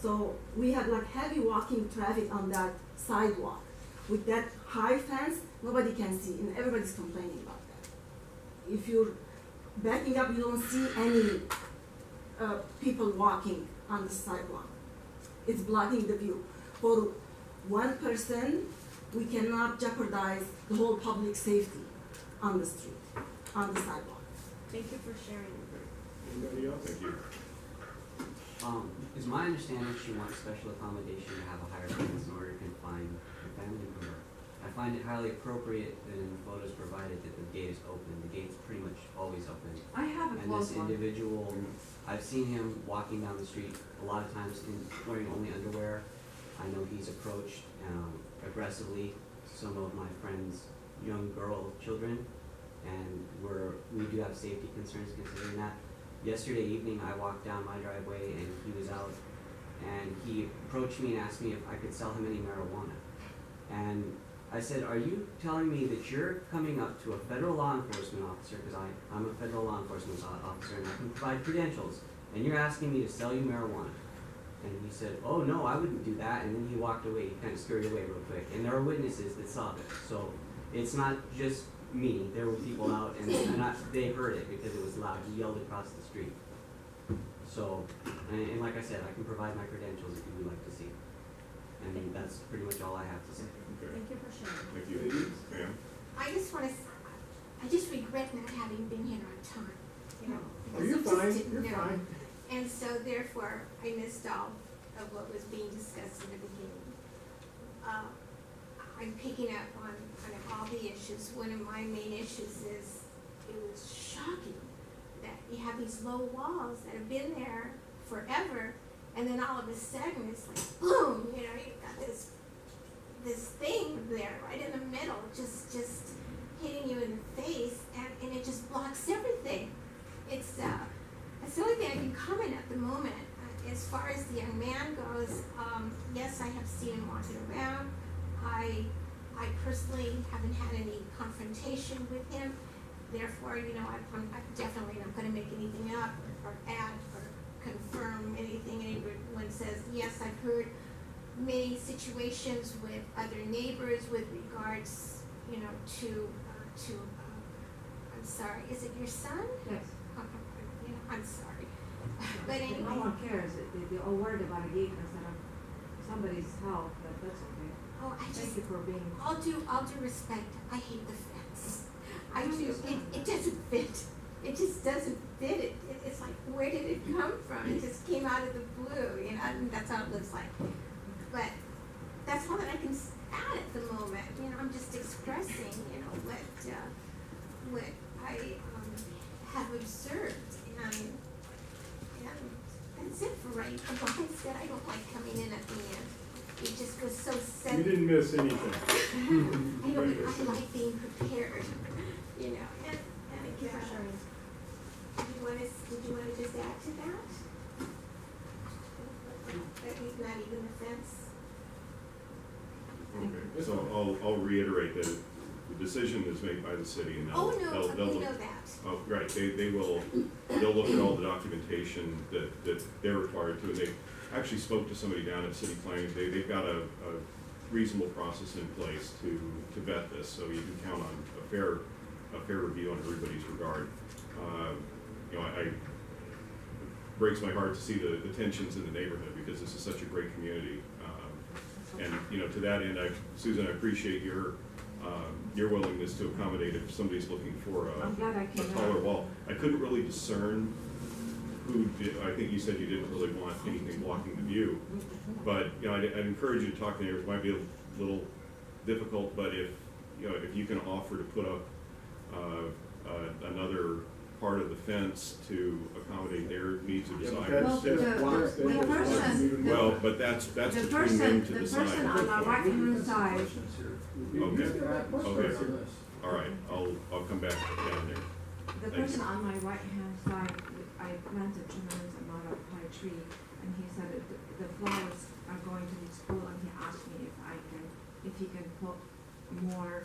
So we have like heavy walking traffic on that sidewalk. With that high fence, nobody can see, and everybody's complaining about that. If you're backing up, you don't see any people walking on the sidewalk. It's blocking the view. For one person, we cannot jeopardize the whole public safety on the street, on the sidewalk. Thank you for sharing. Anybody else? Thank you. Is my understanding she wants special accommodation to have a higher fence in order to confine her family member. I find it highly appropriate that in the photos provided that the gate is open. The gate's pretty much always open. I have a And this close one. individual, I've seen him walking down the street a lot of times wearing only underwear. I know he's approached aggressively some of my friends' young girl children, and we do have safety concerns considering that. Yesterday evening, I walked down my driveway and he was out, and he approached me and asked me if I could sell him any marijuana. And I said, are you telling me that you're coming up to a federal law enforcement officer, because I'm a federal law enforcement officer and I can provide credentials, and you're asking me to sell you marijuana? And he said, oh no, I wouldn't do that, and then he walked away, he kind of scurried away real quick. And there are witnesses that saw this, so it's not just me, there were people out, and they heard it because it was loud, he yelled across the street. So, and like I said, I can provide my credentials if you would like to see. And that's pretty much all I have to say. Okay, Thank you for sharing. thank you. Ma'am? I just wanna, I just regret not having been here on time, you know. Oh, because you're I just fine, didn't you're know. fine. And so therefore, I missed all of what was being discussed in the beginning. I'm picking up on all the issues. One of my main issues is it was shocking that you have these low walls that have been there forever, and then all of a sudden it's like boom, you know, you've got this thing there right in the middle, just hitting you in the face, and it just blocks everything. It's that's the only thing I can comment at the moment. As far as the young man goes, yes, I have seen him walking around. I personally haven't had any confrontation with him. Therefore, you know, I'm definitely not going to make anything up or add or confirm anything anyone says. Yes, I've heard many situations with other neighbors with regards, you know, to I'm sorry, is it your son? Yes. You know, I'm sorry. But anyway. No one cares, they're all worried about a gate instead of somebody's health, but that's okay. Oh, I just, Thank you for being. all due respect, I hate the fence. I do, it doesn't fit. It just doesn't fit. It's like, where did it come from? It just came out of the blue, you know, and that's how it looks like. But that's all that I can add at the moment. You know, I'm just expressing, you know, what I have observed, and that's it for right. Like I said, I don't like coming in at the end. It just was so You sad. didn't miss anything. I like being prepared, you know, and Thank you for sharing. did you wanna just add to that? That he's not even the fence? Okay, so I'll reiterate that the decision is made by the city, and Oh, they'll no, we look. know that. Oh, right, they'll look at all the documentation that they're required to, and they actually spoke to somebody down at city planning. They've got a reasonable process in place to vet this, so you can count on a fair review on everybody's regard. You know, it breaks my heart to see the tensions in the neighborhood, because this is such a great community. And, you know, to that end, Susan, I appreciate your willingness to accommodate if somebody's looking for I'm glad I a came taller out. wall. I couldn't really discern who did. I think you said you didn't really want anything blocking the view, but, you know, I'd encourage you to talk to neighbors. It might be a little difficult, but if you can offer to put up another part of the fence to accommodate their needs or Yeah, but desires. Well, that's blocks the that- person- Well, but that's The between them person, to the decide. person on the right-hand side, Okay, all right, I'll come back down there. the Thank person you. on my right-hand side, I planted tremendous amount of high tree, and he said that the flowers are going to his school, and he asked me if he can put more,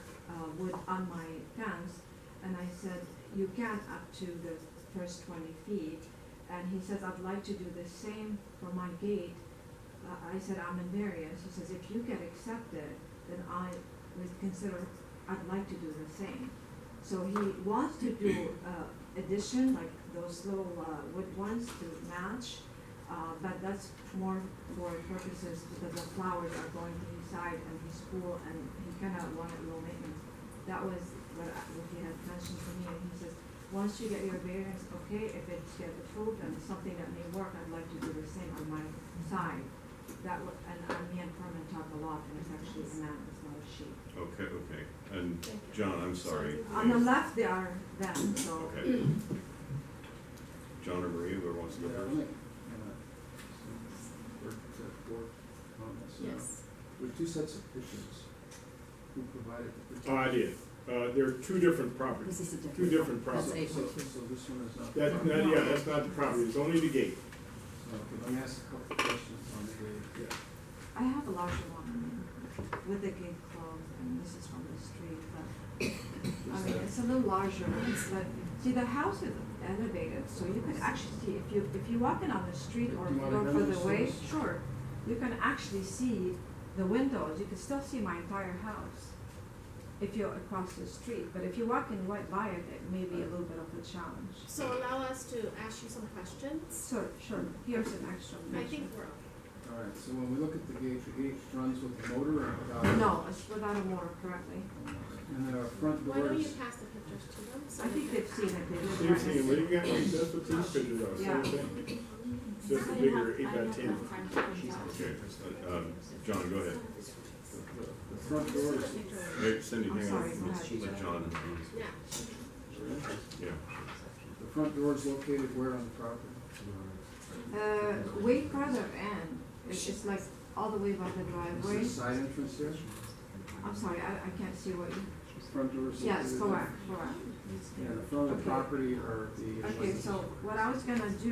wood on my fence, and I said, you can up to the first 20 feet, and he says, I'd like to do the same for my gate. I said, I'm in variance. He says, if you get accepted, then I would consider, I'd like to do the same. So he wants to do, addition, like those little, wood ones to match, but that's more for purposes because the flowers are going to his side and his school, and he kinda wanted low maintenance. That was what he had mentioned to me, and he says, once you get your variance, okay, if it's get approved and it's something that may work, I'd like to do the same on my side. That would, and me and Herman talk a lot, and it's actually a man, it's not a she. Okay, okay, and John, I'm sorry. On the left, they are them, so. Okay. John or Maria, whoever wants to go first? Yes. With two sets of pictures, who provided the pictures? Oh, I did. There are two different properties. This is a different. Two different So, properties. so this one is not. That, yeah, that's not the property, it's only the gate. Okay, let me ask a couple of questions on the, I have a larger one, I mean, with the gate closed, and this is from the street, but, I mean, it's a little larger, but, see, the house is elevated, so you could actually see, if you walk in on the street or Do you if you wanna go further demonstrate away, this? sure, you can actually see the windows, you can still see my entire house if you're across the street, but if you're walking right by it, it may be a little bit of a challenge. So allow us to ask you some questions. So, sure, here's an extra I picture. think we're, all right, so when we look at the gate runs with the motor or without? No, it's without a motor correctly. And there are front why don't you doors, pass the pictures to them? So I think they they've seen it, they live Same right thing, next what to do it. you got, that's what these pictures are, Yeah. same thing. It's just a bigger 8x10. Okay, John, go ahead. the front doors, Hey, Cindy, I'm hang sorry, on, go let's ahead. let John, Yeah. yeah. the front door is located where on the property? Way further in, it's like all the way by the Is driveway. there a side entrance there? I'm sorry, I can't see what you, Front door is located yes, there? correct, correct. Yeah, the front of the Okay. property or the. Okay, so what I was gonna do,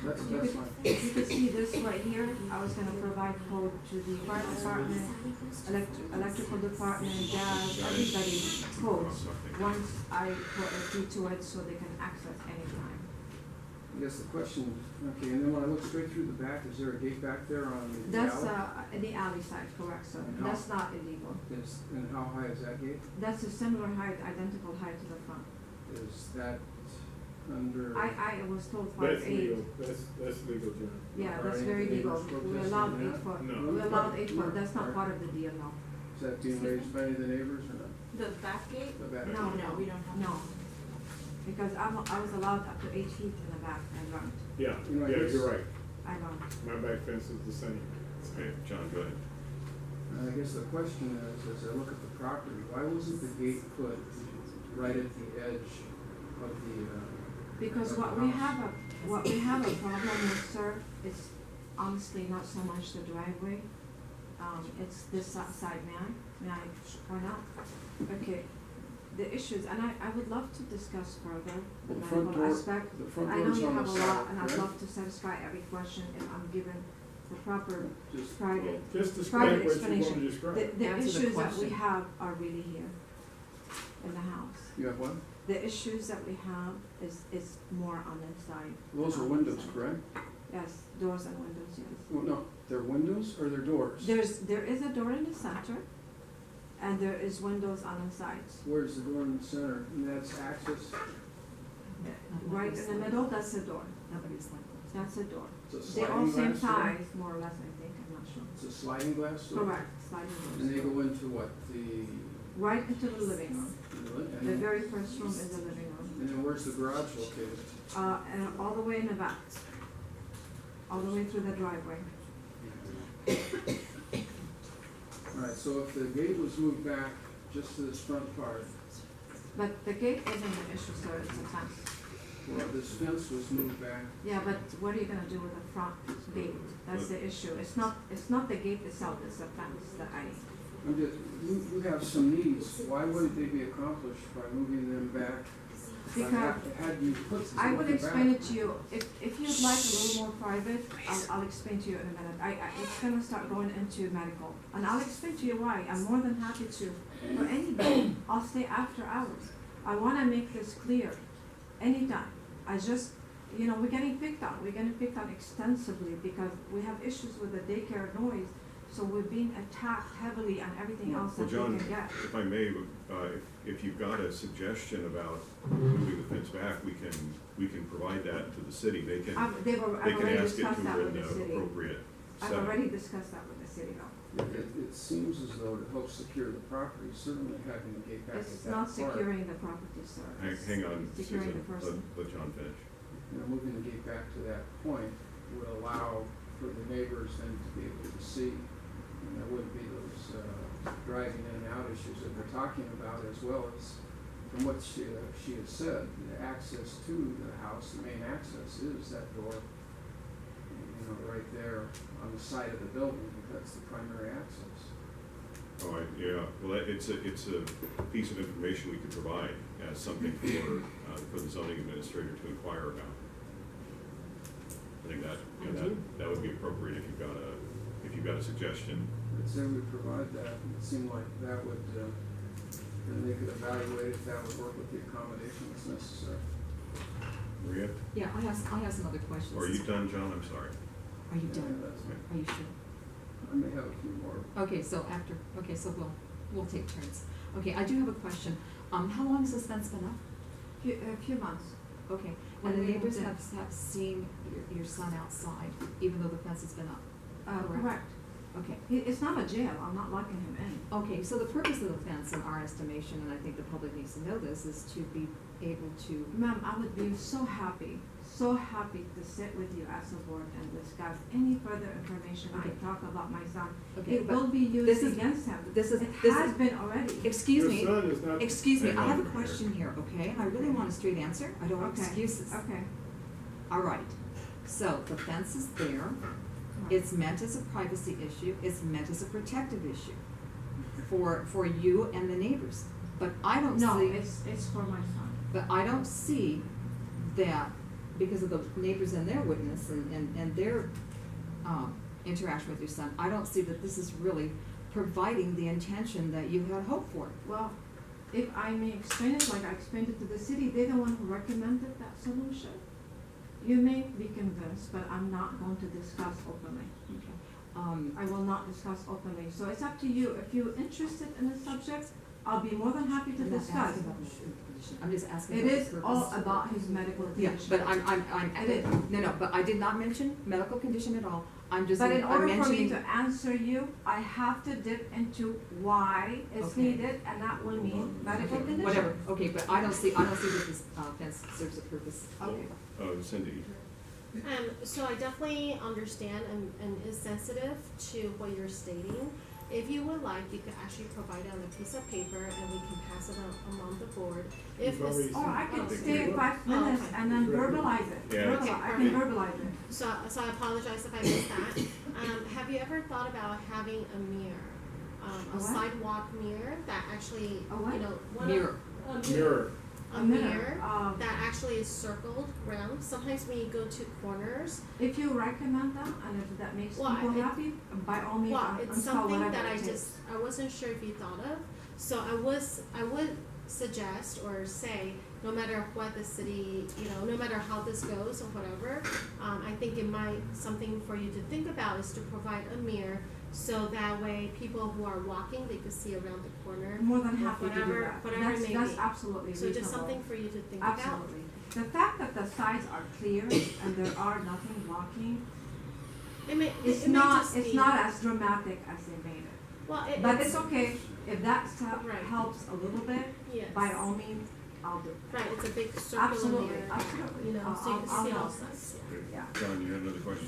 That's you could, fine. you could see this right here, I was gonna provide code to the fire department, electrical department, gas, everybody codes. Once I put a key to it so they can access anytime. I guess the question, okay, and then when I look straight through the back, is there a gate back there on the That's, alley? the alley side, correct, sir, And how- that's not illegal. And how high is that gate? That's a similar height, identical height to the front. Is that under? I was told That's 5'8". legal, that's legal, John. Yeah, Are that's any very neighbors legal. We protesting allowed that? 8 foot. No. We allowed 8 foot, that's not Are- part of the deal, no. Is that being raised by any of the neighbors or not? The back gate? The back? No, no, we don't have. No. Because I was allowed up to 8 feet in the back, I learned, Yeah, You know, I yeah, guess- you're right, I learned. my back fence is the same. Okay, John, go ahead. And I guess the question is, as I look at the property, why wasn't the gate put right at the edge of the, Because what we have a problem with, sir, is honestly not so much the driveway. It's this side, may I point out? Okay, the issues, and I would love to discuss further the The front medical door- aspect. the front I know door's you on the have a side, lot, and I'd correct? love to satisfy every question if I'm given the proper just, private, Just private describe what you want explanation. to describe. The Answer the issues that we question. have are really here in the house. you have one? The issues that we have is more on this side. Those are than on windows, this side. correct? Yes, doors and windows, yes. Well, no, they're windows or they're doors? There is a door in the center, and there is windows on the sides. Where's the door in the center? And that's access? Right in the middle, that's a door, Nobody's like this. that's a door. It's a They're all sliding same glass door? size, more or less, I think, I'm not sure. It's a sliding glass door? Correct, sliding And they doors. go into what, the? Right into the living room. And The then, very first room is the living room. and then where's the garage located? And all the way in the back. All the way through the driveway. Alright, so if the gate was moved back just to this front part, But the gate isn't an issue, sir, it's a fence. Well, this fence was moved back. Yeah, but what are you gonna do with the front gate? That's the issue. It's not the gate itself, it's the fence that I'm just, you have some needs, why wouldn't they be accomplished by moving them back? Because Had you put this I would back- explain it to you, if you'd like a little more private, I'll explain to you in a minute. It's gonna start going into medical, and I'll explain to you why. I'm more than happy to. For anybody, I'll stay after hours. I wanna make this clear, anytime. I just, we're getting picked on. We're getting picked on extensively because we have issues with the daycare noise. So we're being attacked heavily on everything else Well, that we John, can get. if I may, if you've got a suggestion about moving the fence back, we can provide that to the city. They can I've already ask it discussed to that her with in the the city. appropriate I've setting. already discussed that with the city though. It seems as though to help secure the property, certainly having the gate back at It's that not part. securing the property, sir. It's Hang on, securing Susan, the person. let John finish. Moving the gate back to that point would allow for the neighbors then to be able to see. And there wouldn't be those driving in and out issues that they're talking about, as well as from what she has said, the access to the house, the main access is that door, right there on the side of the building. That's the primary access. Oh, yeah, well, it's a piece of information we could provide as something for the zoning administrator to inquire about. I think that would be appropriate if you've got a suggestion. I'd say we provide that, and it seemed like that would, then they could evaluate if that would work with the accommodation that's necessary. Maria, Yeah, I have some other questions. or are you done, John? I'm sorry. Are you Yeah, done? that's fine. Are you sure? I may have a few more. Okay, so we'll take turns. Okay, I do have a question. How long has this fence been up? A few months. Okay, When and the we neighbors moved in. have seen your son outside, even though the fence has been up? Correct. Okay. It's not a jail. I'm not locking him in. Okay, so the purpose of the fence, in our estimation, and I think the public needs to know this, is to be able to, Ma'am, I would be so happy to sit with you as a board and discuss any further information I Okay. talk about my son. okay, It but will be this used is- against him. this is, It this has is, been already. excuse Your me, son is not. excuse me, Hang I have a on. question here, okay? I really want a straight answer. I don't want Okay. excuses. Okay. All right, so the fence is there. It's meant as a privacy issue, it's meant as a protective issue for you and the neighbors. But I don't No, see, it's for my son. but I don't see that, because of the neighbors and their witness and their interaction with your son, I don't see that this is really providing the intention that you had hoped for. Well, if I may explain it like I explained it to the city, they're the one who recommended that solution. You may be convinced, but I'm not going to discuss openly. I will not discuss openly. So it's up to you. If you're interested in the subject, I'll be more than happy to I'm not discuss. asking about the medical condition, I'm just asking It about the is purpose. all about his medical Yeah, condition. but I'm, It is. no, but I did not mention medical condition at all. I'm just, But in I'm order for me mentioning. to answer you, I have to dip into why it's Okay. needed, and that will mean medical condition. Whatever, okay, but I don't see that this fence serves a purpose. Okay. Cindy, So I definitely understand and is sensitive to what you're stating. If you would like, you could actually provide it on a piece of paper and we can pass it among the board. If You've already this, Or I Oh, can okay. stay 5 minutes okay. and then verbalize it. Yeah. Verbalize- Okay, I can perfect. verbalize it. so I apologize if I missed that. Have you ever thought about having a mirror? A A what? sidewalk mirror that actually, A what? Mirror. Mirror. A mirror Um, that actually is circled round. Sometimes when you go to corners, If you recommend them and if that makes Well, people it- happy, by all means, well, it's install something whatever that it takes. I wasn't sure if you thought of. So I would suggest or say, no matter what the city, no matter how this goes or whatever, I think it might, something for you to think about is to provide a mirror so that way people who are walking, they could see around the corner. I'm more than or happy to do whatever- that. whatever it may That's be. absolutely So reasonable. just something for you to think about. Absolutely. The fact that the sides are clear and there are nothing blocking, it's It may just not, it's be- not as dramatic as they made it. Well, But it's okay, if that Right. helps a little bit, Yes. by all means, I'll do it. Right, it's a big circular Absolutely, mirror, absolutely. so you can I'll see all help. sides, yeah. Yeah. John, you had another question?